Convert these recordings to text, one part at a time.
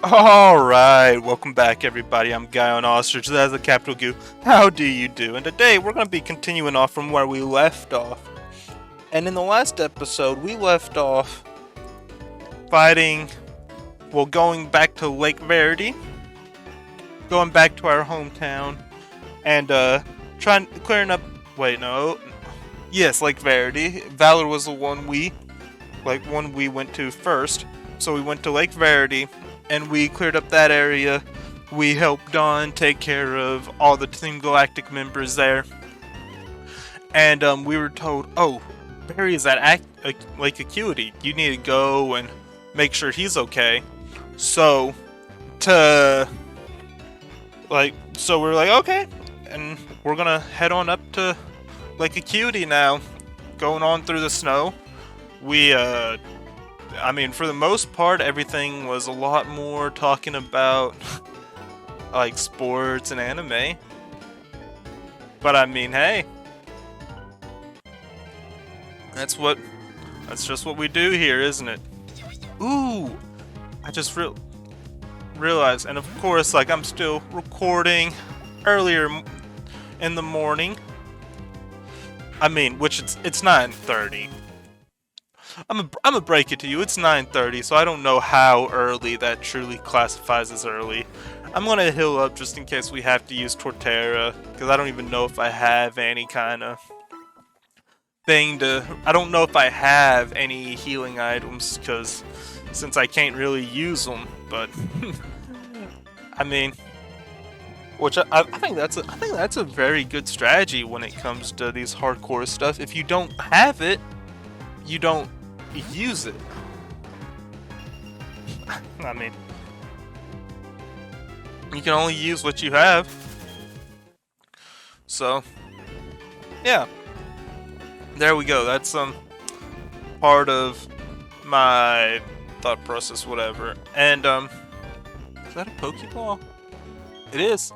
Alright, welcome back everybody. I'm Guy on Ostrich, that's a capital Q. How do you do? And today we're going to be continuing off from where we left off. And in the last episode, we left off fighting, going back to Lake Verity, going back to our hometown, and clearing up, yes, Lake Verity. Valor was the one we went to first. So we went to Lake Verity, and we cleared up that area. We helped Dawn take care of all the Team Galactic members there. And we were told, oh, Barry is at Lake Acuity. You need to go and make sure he's okay. So we're like, okay. And we're gonna head on up to Lake Acuity now. Going on through the snow. For the most part, everything was a lot more talking about like sports and anime. But I mean, hey, that's just what we do here, isn't it? Ooh, I just realized, and of course, like I'm still recording earlier in the morning. Which it's 9:30. I'm gonna break it to you. It's 9:30, so I don't know how early that truly classifies as early. I'm gonna heal up just in case we have to use Torterra, because I don't even know if I have any kind of thing to. I don't know if I have any healing items, because since I can't really use them. But I think that's a very good strategy when it comes to these hardcore stuff. If you don't have it, you don't use it. You can only use what you have. So, yeah. There we go. That's part of my thought process, whatever. And is that a Pokeball? It is.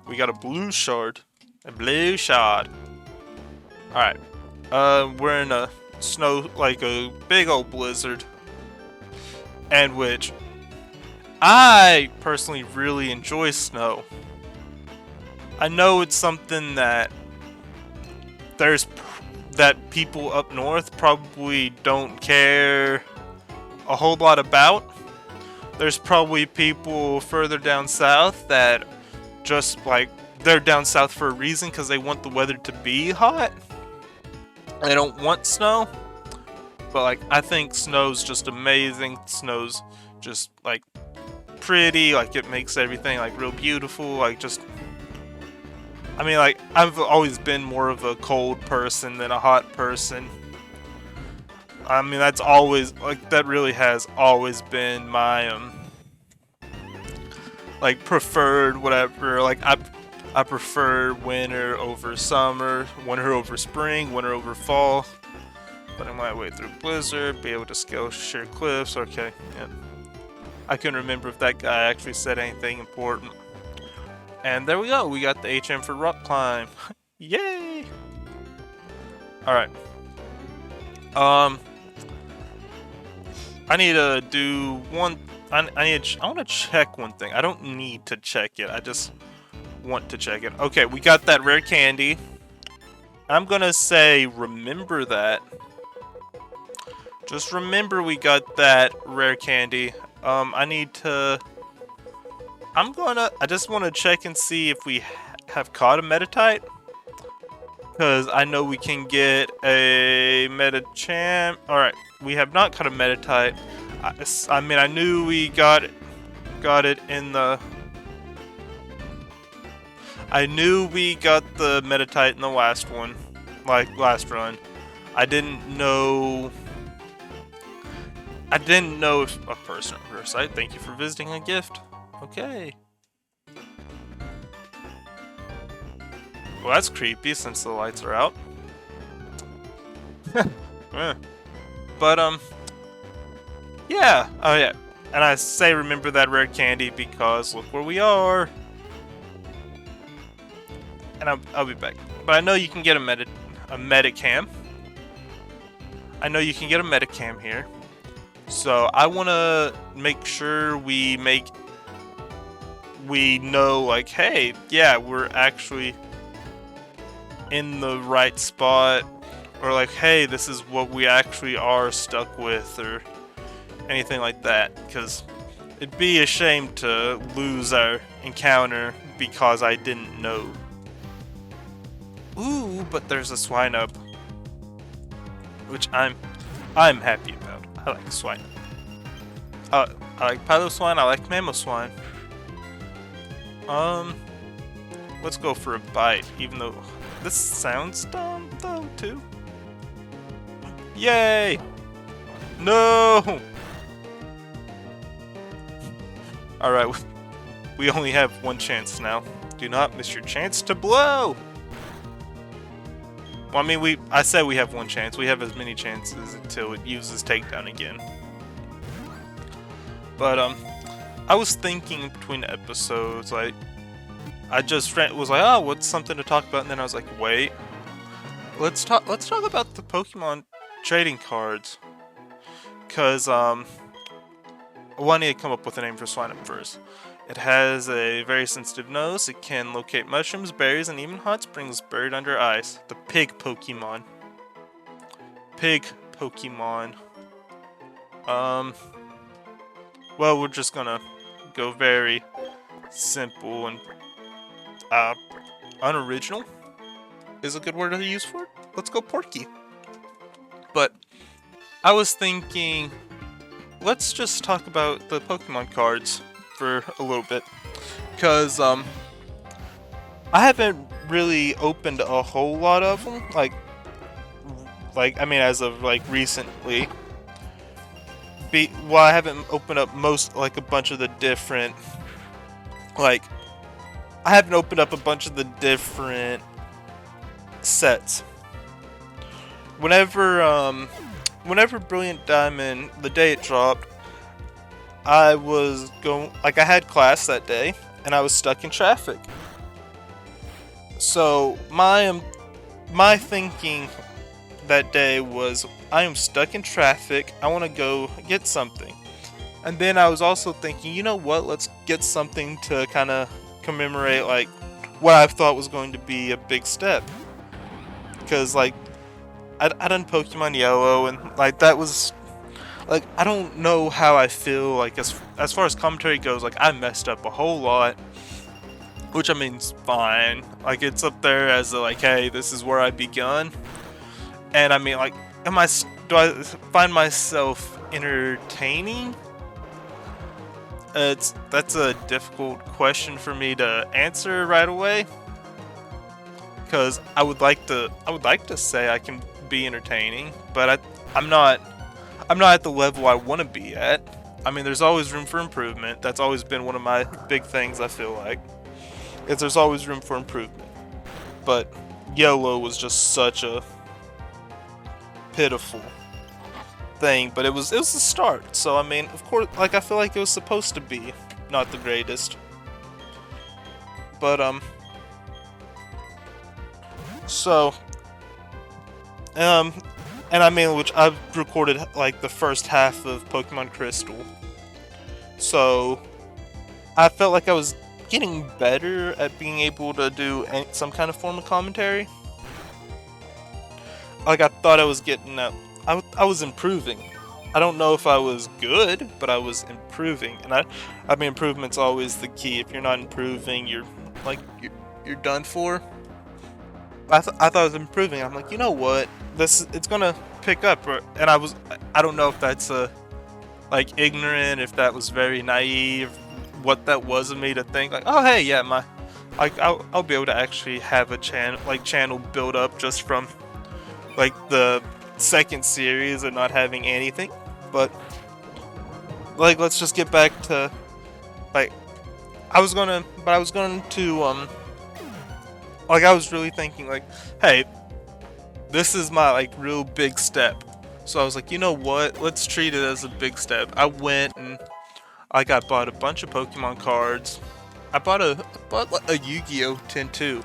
We got a blue shard. A blue shard. Alright. We're in a snow, like a big old blizzard, and which I personally really enjoy snow. I know it's something that people up north probably don't care a whole lot about. There's probably people further down south that just they're down south for a reason, because they want the weather to be hot. They don't want snow, but I think snow's just amazing. Snow's just pretty, it makes everything real beautiful. I've always been more of a cold person than a hot person. That's always that really has always been my preferred whatever. I prefer winter over summer, winter over spring, winter over fall. But I might way through blizzard, be able to scale sheer cliffs. Okay, yeah. I couldn't remember if that guy actually said anything important. And there we go. We got the HM for rock climb. Yay! Alright. I need to do one. I want to check one thing. I don't need to check it. I just want to check it. Okay, we got that rare candy. I'm gonna say remember that. Just remember we got that rare candy. I just want to check and see if we have caught a Metatite, because I know we can get a Metachamp. Alright, we have not caught a Metatite. I knew we got it in the. I knew we got the Metatite in the last one, last run. I didn't know if a person at her site. Thank you for visiting a gift. Okay. Well, that's creepy since the lights are out. But yeah. Oh yeah. And I say remember that rare candy because look where we are. And I'll be back. But I know you can get a Metacam. I know you can get a Metacam here. So I want to make sure we know, like, hey, yeah, we're actually in the right spot, or like, hey, this is what we actually are stuck with, or anything like that, because it'd be a shame to lose our encounter because I didn't know. Ooh, but there's a swine up, which I'm happy about. I like swine. I like Palo swine. I like Mammo swine. Let's go for a bite, even though this sounds dumb though too. Yay! No! Alright, we only have one chance now. Do not miss your chance to blow! Well, I mean, I said we have one chance. We have as many chances until it uses takedown again. But, I was thinking between episodes, like, I just was like, oh, what's something to talk about? And then I was like, wait, let's talk about the Pokemon trading cards. Cause, I need to come up with a name for Swinub first. It has a very sensitive nose. It can locate mushrooms, berries, and even hot springs buried under ice. The pig Pokemon. Pig Pokemon. Well, we're just gonna go very simple and unoriginal is a good word to use for it. Let's go Porky. But I was thinking, let's just talk about the Pokemon cards for a little bit, because I haven't really opened a whole lot of them, like I mean, as of like recently. Well, I haven't opened up a bunch of the different, like, I haven't opened up a bunch of the different sets. Whenever Brilliant Diamond, the day it dropped, I was I had class that day, and I was stuck in traffic. So, my thinking that day was, I am stuck in traffic, I want to go get something. And then I was also thinking, you know what, let's get something to kind of commemorate, like, what I thought was going to be a big step. Because, like, I done Pokemon Yellow, and, like, that was, like, I don't know how I feel, like, as far as commentary goes, like, I messed up a whole lot. Which, I mean, is fine. Like, it's up there as, like, hey, this is where I begun. And, I mean, like, do I find myself entertaining? That's a difficult question for me to answer right away, because I would like to say I can be entertaining, but I'm not at the level I want to be at. I mean, there's always room for improvement. That's always been one of my big things, I feel like, is there's always room for improvement. But Yellow was just such a pitiful thing, but it was the start. So I mean, of course, like, I feel like it was supposed to be not the greatest. But so and I mean, which I've recorded like the first half of Pokemon Crystal. So I felt like I was getting better at being able to do some kind of form of commentary. Like, I thought I was getting up. I was improving. I don't know if I was good, but I was improving. And I mean, improvement's always the key. If you're not improving, you're done for. I thought I was improving. I'm like, you know what? It's gonna pick up. And I don't know if that's like ignorant, if that was very naive, what that was of me to think like, oh hey, yeah, I'll be able to actually have a channel build up just from like the second series and not having anything. But like, let's just get back to, like, I was going to like, I was really thinking like, hey, this is my like real big step. So I was like, you know what, let's treat it as a big step. I went and I bought a bunch of Pokemon cards. I bought a Yu-Gi-Oh! tin too.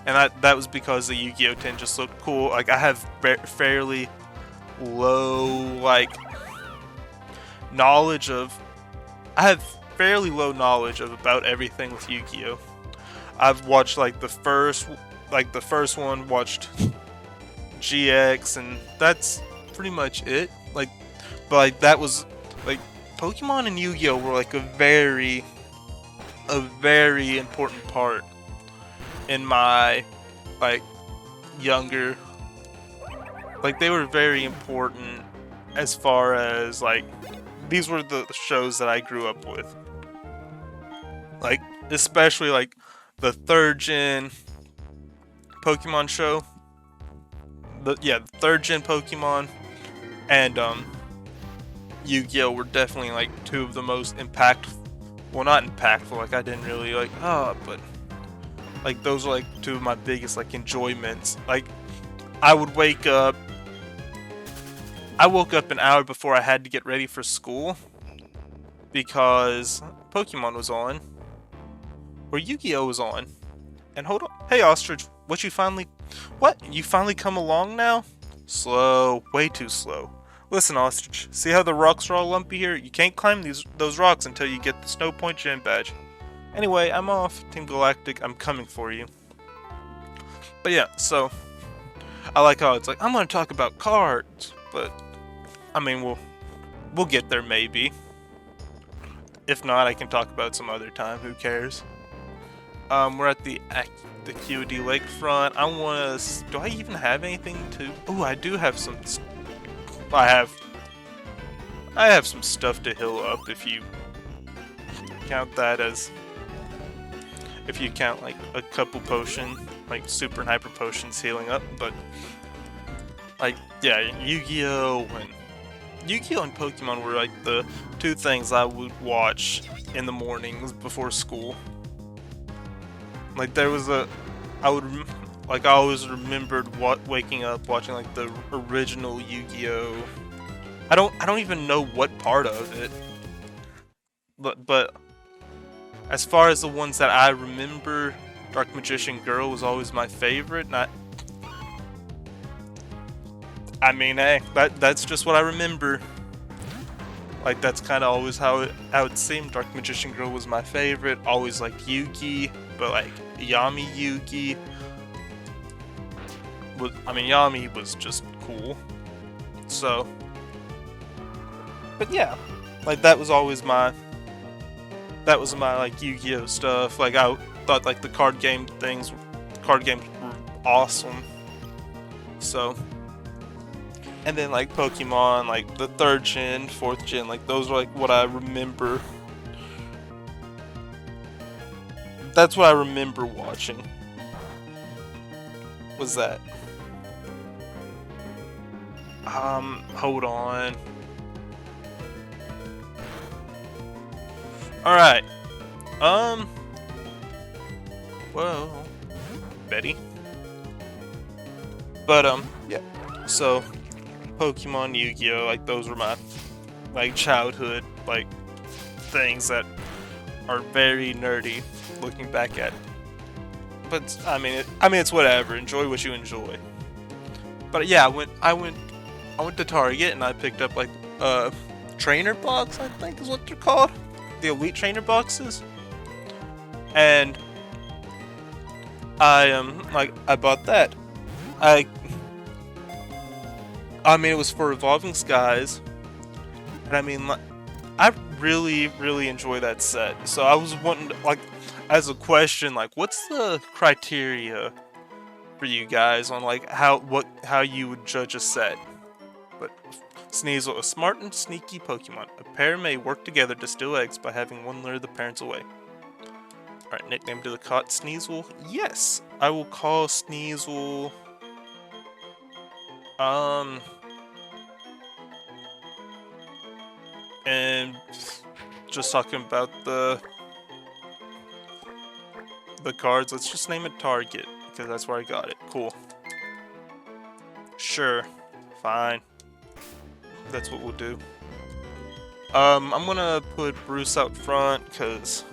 And that was because the Yu-Gi-Oh! tin just looked cool. Like, I have fairly low, like, knowledge of. I have fairly low knowledge of about everything with Yu-Gi-Oh. I've watched like the first one, watched GX, and that's pretty much it. Like, but like that was like Pokemon and Yu-Gi-Oh were like a very important part in my like younger. Like they were very important as far as like these were the shows that I grew up with. Like especially like the 3rd gen Pokemon show. The 3rd gen Pokemon and Yu-Gi-Oh were definitely like 2 of the most impactful. Well, not impactful. Like I didn't really like but like those are like 2 of my biggest like enjoyments. Like I would wake up. I woke up an hour before I had to get ready for school because Pokemon was on, or Yu-Gi-Oh was on. And hold on, hey Ostrich, you finally come along now? Slow, way too slow. Listen, Ostrich, see how the rocks are all lumpy here? You can't climb those rocks until you get the Snow Point Gym badge. Anyway, I'm off, Team Galactic. I'm coming for you. But yeah, so I like how it's like I'm gonna talk about cards, but I mean we'll get there maybe. If not, I can talk about it some other time. Who cares? We're at the QD lakefront. Do I even have anything to? Oh, I do have some. I have some stuff to heal up if you count that as. If you count like a couple like super and hyper potions healing up, but like yeah, Yu-Gi-Oh and Pokemon were like the 2 things I would watch in the mornings before school. Like I always remembered waking up watching like the original Yu-Gi-Oh. I don't even know what part of it, but as far as the ones that I remember, Dark Magician Girl was always my favorite. And I mean, hey, that's just what I remember. Like that's kind of always how it seemed. Dark Magician Girl was my favorite. Always like Yugi, but like Yami Yugi. Yami was just cool. So, but yeah, like that was my like Yu-Gi-Oh stuff. Like I thought like the card games were awesome. So. And then like Pokemon, like the 3rd gen, 4th gen, like those are like what I remember. That's what I remember watching. Was that? Hold on. Alright. Well, Betty. But, yeah. So, Pokemon, Yu-Gi-Oh, like those were my like childhood like things that are very nerdy looking back at it. But I mean it's whatever. Enjoy what you enjoy. But yeah, I went to Target and I picked up like trainer box, I think is what they're called, the Elite Trainer boxes, and I bought that. I mean, it was for Evolving Skies, and I mean, I really enjoy that set. So I was wanting to, like, as a question, like, what's the criteria for you guys on like how you would judge a set? But Sneasel, a smart and sneaky Pokemon. A pair may work together to steal eggs by having one lure the parents away. Alright, nickname to the cot Sneasel. Yes, I will call Sneasel. And just talking about the cards, let's just name it Target, because that's where I got it. Cool. Sure. Fine. That's what we'll do. I'm gonna put Bruce out front, because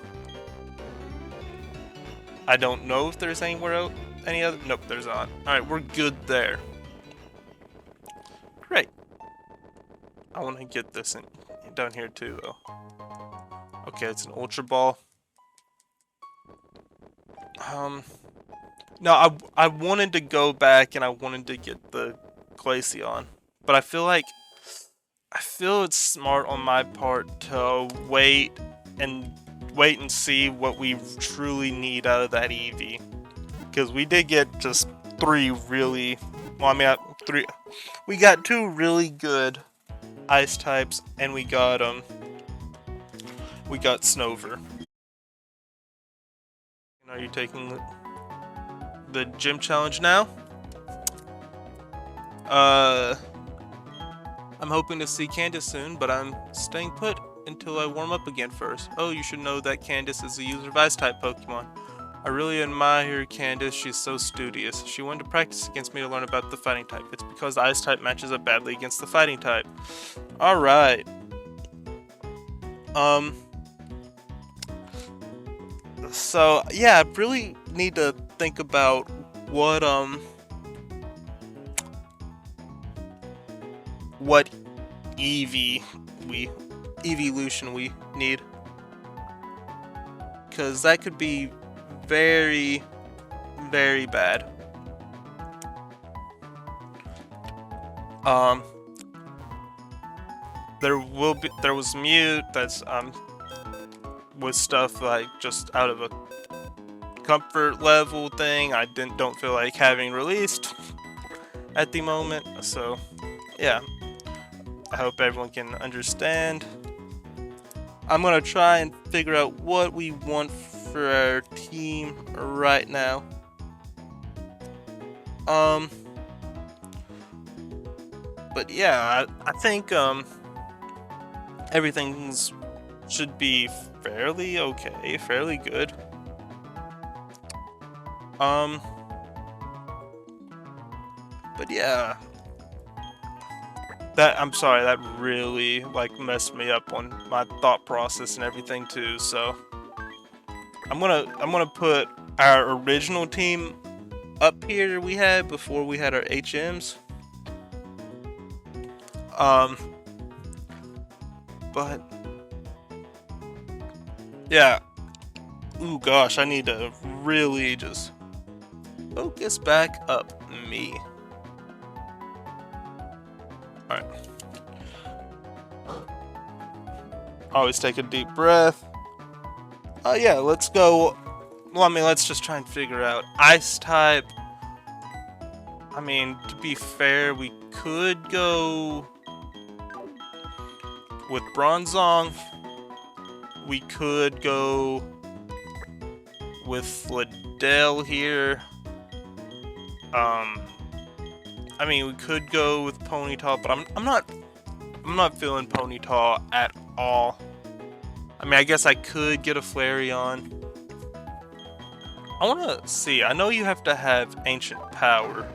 I don't know if there's anywhere else, any other. Nope, there's not. Alright, we're good there. Great. I want to get this down here too, though. Okay, it's an Ultra Ball. No, I wanted to go back and I wanted to get the Glaceon, but I feel it's smart on my part to wait and see what we truly need out of that Eevee, because we did get just three really, well, I mean, we got two really good ice types, and we got Snover. Are you taking the gym challenge now? I'm hoping to see Candace soon, but I'm staying put until I warm up again first. Oh, you should know that Candace is a user of Ice-type Pokemon. I really admire Candace, she's so studious. She wanted to practice against me to learn about the fighting type. It's because the Ice-type matches up badly against the fighting type. Alright. So, yeah, I really need to think about what evolution we need, because that could be very, very bad. There was Mute that's with stuff like just out of a comfort level thing. I don't feel like having released at the moment, so yeah, I hope everyone can understand. I'm gonna try and figure out what we want for our team right now. But yeah, I think everything should be fairly okay, fairly good. But yeah, I'm sorry, that really like messed me up on my thought process and everything too. So I'm gonna put our original team up here we had before we had our HMs. But yeah, ooh gosh, I need to really just focus back up me. Alright. Always take a deep breath. Yeah, let's go. Well, I mean, let's just try and figure out Ice type. I mean, to be fair, we could go with Bronzong. We could go with Liddell here. I mean, we could go with Ponyta, but I'm not feeling Ponyta at all. I mean, I guess I could get a Flareon. I want to see. I know you have to have Ancient Power.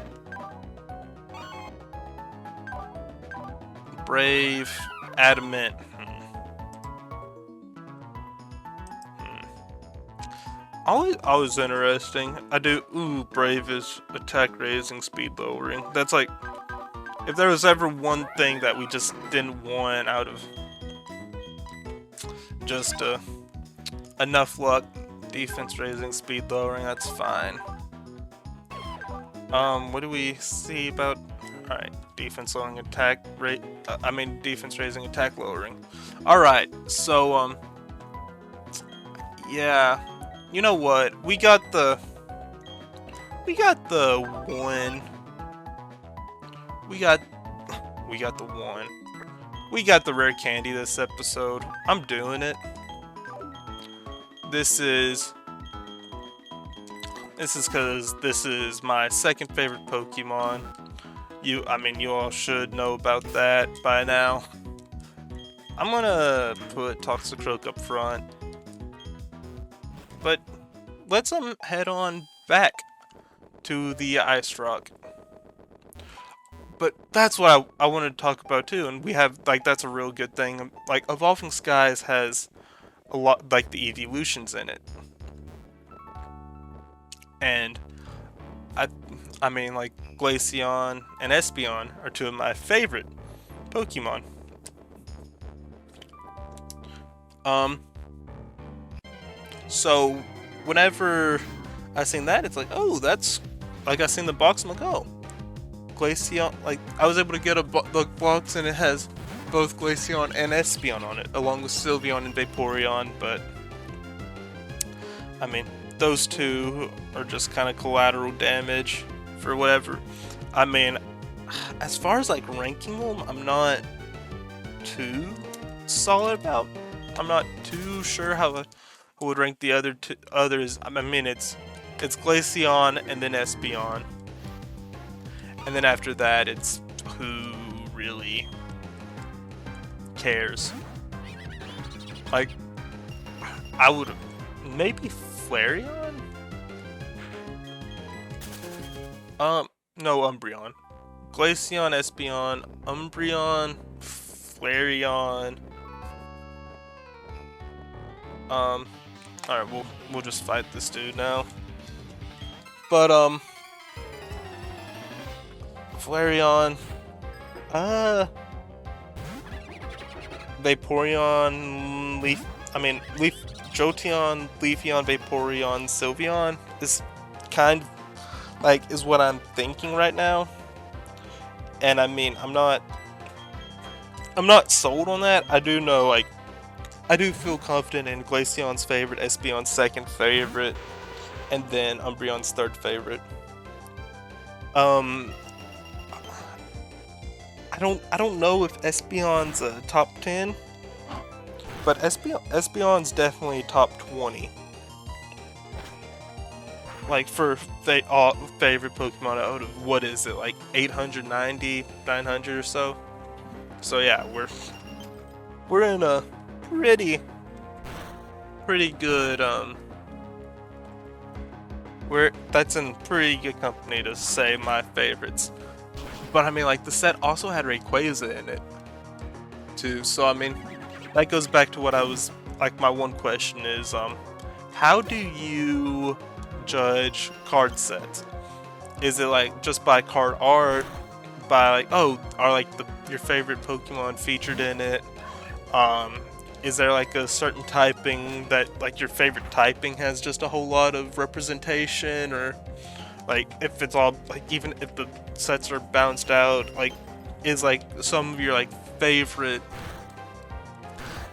Brave, Adamant. Always interesting. I do. Ooh, Brave is attack raising, speed lowering. That's like, if there was ever one thing that we just didn't want out of just enough luck, defense raising, speed lowering, that's fine. What do we see about? All right, defense lowering, attack rate. Defense raising, attack lowering. All right, so yeah. You know what? We got the one. We got the one. We got the rare candy this episode. I'm doing it. This is because this is my second favorite Pokemon. You all should know about that by now. I'm gonna put Toxicroak up front. But let's head on back to the Ice Rock. But that's what I wanted to talk about too, and we have that's a real good thing. Like, Evolving Skies has a lot the evolutions in it, and I mean Glaceon and Espeon are two of my favorite Pokemon. So whenever I seen that, it's like, oh, that's like I seen the box. I'm like, oh, Glaceon. Like I was able to get the box, and it has both Glaceon and Espeon on it, along with Sylveon and Vaporeon. But I mean, those two are just kind of collateral damage for whatever. I mean, as far as like ranking them, I'm not too solid about. I'm not too sure how I would rank the others. I mean, it's Glaceon and then Espeon, and then after that, it's who really cares. Like, I would maybe Flareon. No, Umbreon. Glaceon, Espeon, Umbreon, Flareon. Alright, we'll just fight this dude now. But, Flareon, Vaporeon, Jolteon, Leafeon, Vaporeon, Sylveon is kind of, like, is what I'm thinking right now. And I mean, I'm not sold on that. I do know, like, I do feel confident in Glaceon's favorite, Espeon's second favorite, and then Umbreon's third favorite. I don't know if Espeon's a top 10, but Espeon's definitely top 20. Like for favorite Pokemon out of, what is it, like 890, 900 or so. So yeah, we're in a pretty good that's in pretty good company to say my favorites. But I mean, like, the set also had Rayquaza in it too, so I mean, that goes back to what I was, like, my one question is, how do you judge card sets? Is it like just by card art, by like, oh, are like your favorite Pokemon featured in it? Is there like a certain typing that, like, your favorite typing has just a whole lot of representation, or like if it's all, like, even if the sets are balanced out, like, is like some of your like favorite,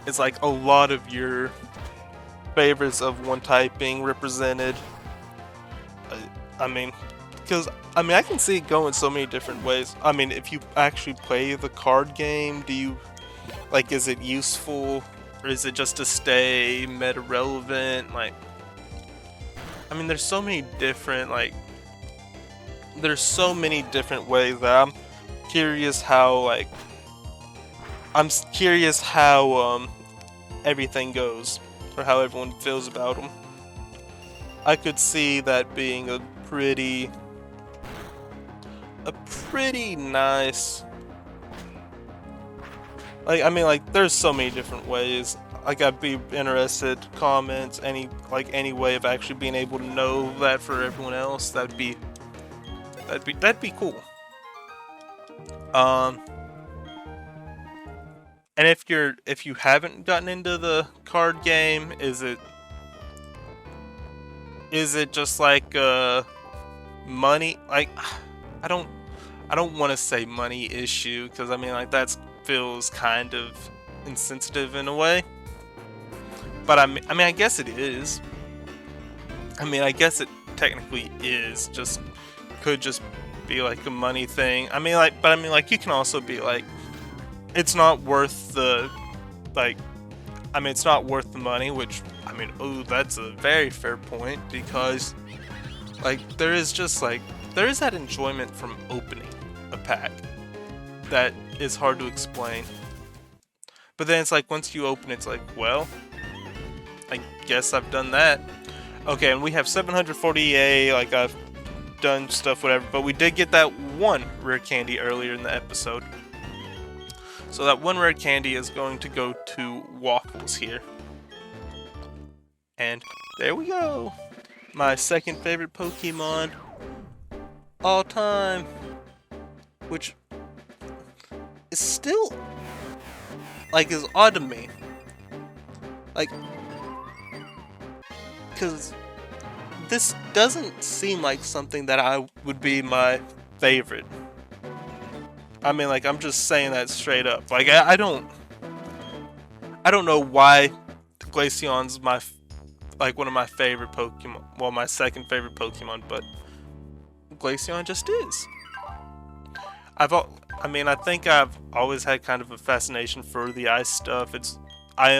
is like a lot of your favorites of one typing represented? I mean, because I mean, I can see it going so many different ways. I mean, if you actually play the card game, do you, like, is it useful, or is it just to stay meta relevant? Like, I mean, there's so many different, like, there's so many different ways that I'm curious how, like, everything goes, or how everyone feels about them. I could see that being a pretty nice, like, I mean, like, there's so many different ways. Like, I'd be interested, comments, any way of actually being able to know that for everyone else. That'd be cool. And if you haven't gotten into the card game, is it just like money? Like, I don't want to say money issue, because I mean, like, that feels kind of insensitive in a way. But I mean, I guess it is. I mean, I guess it technically is. Just could just be like a money thing. I mean, like, but I mean, like, you can also be like, it's not worth the, like, I mean, it's not worth the money, which, I mean, oh, that's a very fair point, because, like, there is that enjoyment from opening a pack that is hard to explain. But then it's like, once you open, it's like, well, I guess I've done that. Okay, and we have 740 EA, like, I've done stuff, whatever, but we did get that one rare candy earlier in the episode. So that one rare candy is going to go to Waffles here. And there we go! My second favorite Pokemon all time. Which is still, like, is odd to me. Like, because this doesn't seem like something that I would be my favorite. I mean, like, I'm just saying that straight up. Like, I don't know why Glaceon's like one of my favorite Pokemon. Well, my second favorite Pokemon, but Glaceon just is. I think I've always had kind of a fascination for the ice stuff. I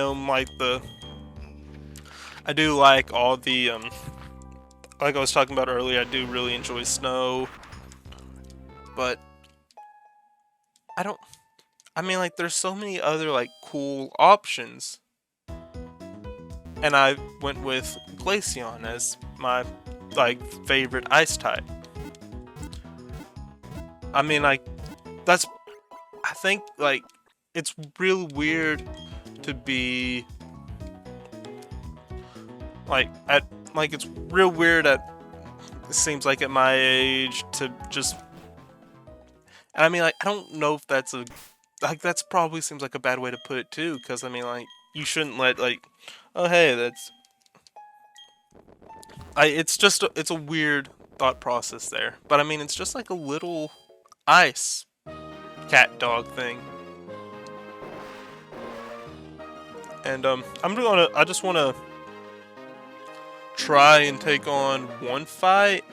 do like all the like I was talking about earlier. I do really enjoy snow, but like, there's so many other, like, cool options. And I went with Glaceon as my, like, favorite ice type. I mean, like, I think, like, it's real weird to be, like, it's real weird it seems like at my age to just, and I mean, like, I don't know if that's that's probably seems like a bad way to put it too, because I mean, like, you shouldn't let, like, oh hey, it's a weird thought process there, but I mean, it's just like a little ice cat dog thing, and I just wanna try and take on one fight,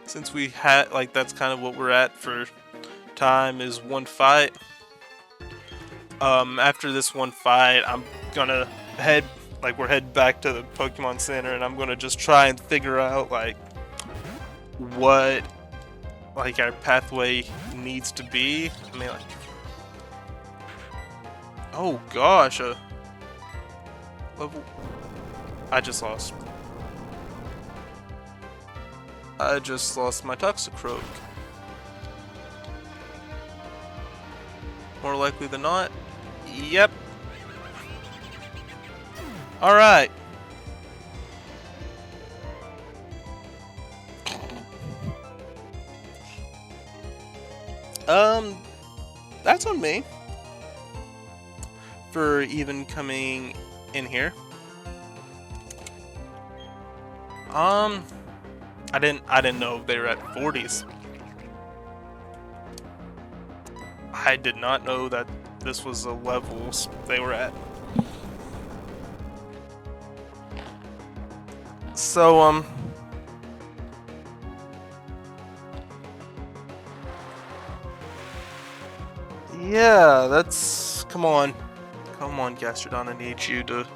since we had, like, that's kind of what we're at for time, is one fight. After this one fight, I'm gonna we're heading back to the Pokemon Center, and I'm gonna just try and figure out, like, what, like, our pathway needs to be. I mean, like, oh gosh, level, I just lost my Toxicroak. More likely than not. Yep. Alright. That's on me for even coming in here. I didn't know they were at 40s. I did not know that this was the levels they were at. So, yeah, that's, come on, Gastrodon, I need you to.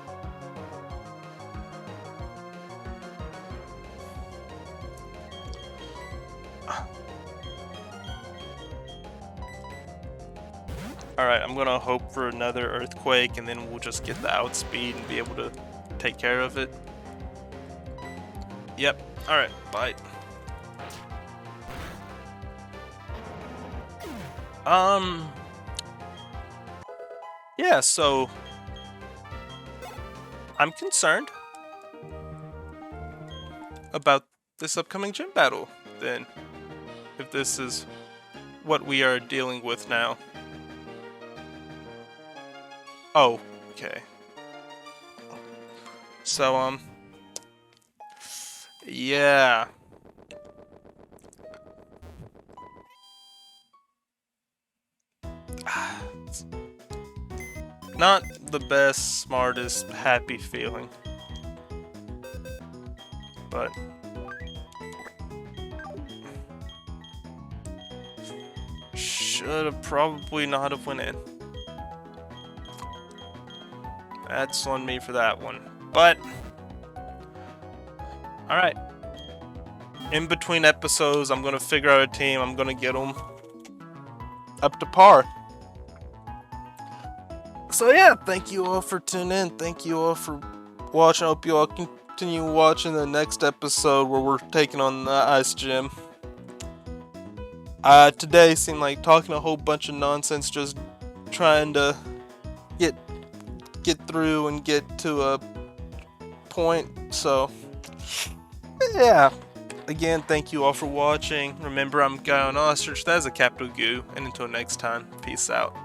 Alright, I'm gonna hope for another earthquake, and then we'll just get the outspeed and be able to take care of it. Yep, alright, bye. Yeah, so I'm concerned about this upcoming gym battle, then, if this is what we are dealing with now. Oh, okay. So, yeah. Not the best, smartest, happy feeling. But should have probably not have went in. That's on me for that one. But alright. In between episodes, I'm gonna figure out a team. I'm gonna get them up to par. So yeah, thank you all for tuning in. Thank you all for watching. I hope you all continue watching the next episode where we're taking on the Ice Gym. Today seemed like talking a whole bunch of nonsense, just trying to get through and get to a point. So yeah, again, thank you all for watching. Remember, I'm Guy on Ostrich. That is a capital Goo, and until next time, peace out.